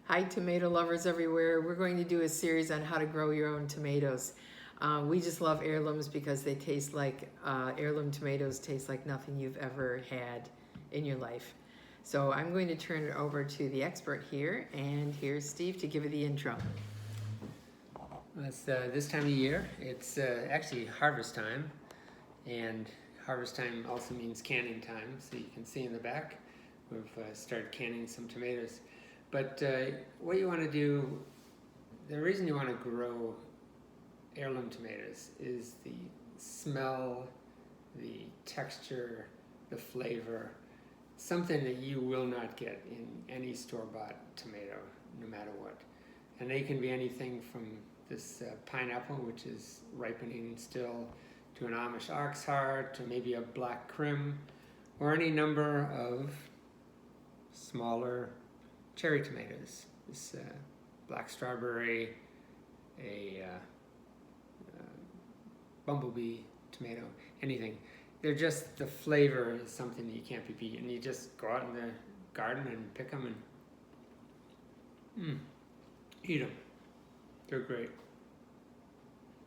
Hi, tomato lovers everywhere. We're going to do a series on how to grow your own tomatoes. We just love heirlooms because they taste like, heirloom tomatoes taste like nothing you've ever had in your life. So I'm going to turn it over to the expert here, and here's Steve to give you the intro. It's this time of year. It's actually harvest time, and harvest time also means canning time. So you can see in the back, we've started canning some tomatoes. But what you want to do, the reason you want to grow heirloom tomatoes is the smell, the texture, the flavor, something that you will not get in any store-bought tomato, no matter what. And they can be anything from this pineapple, which is ripening still, to an Amish oxheart, to maybe a black crim, or any number of smaller cherry tomatoes. This black strawberry, a bumblebee tomato, anything. They're just, the flavor is something that you can't be beat. And you just go out in the garden and pick them and eat them. They're great.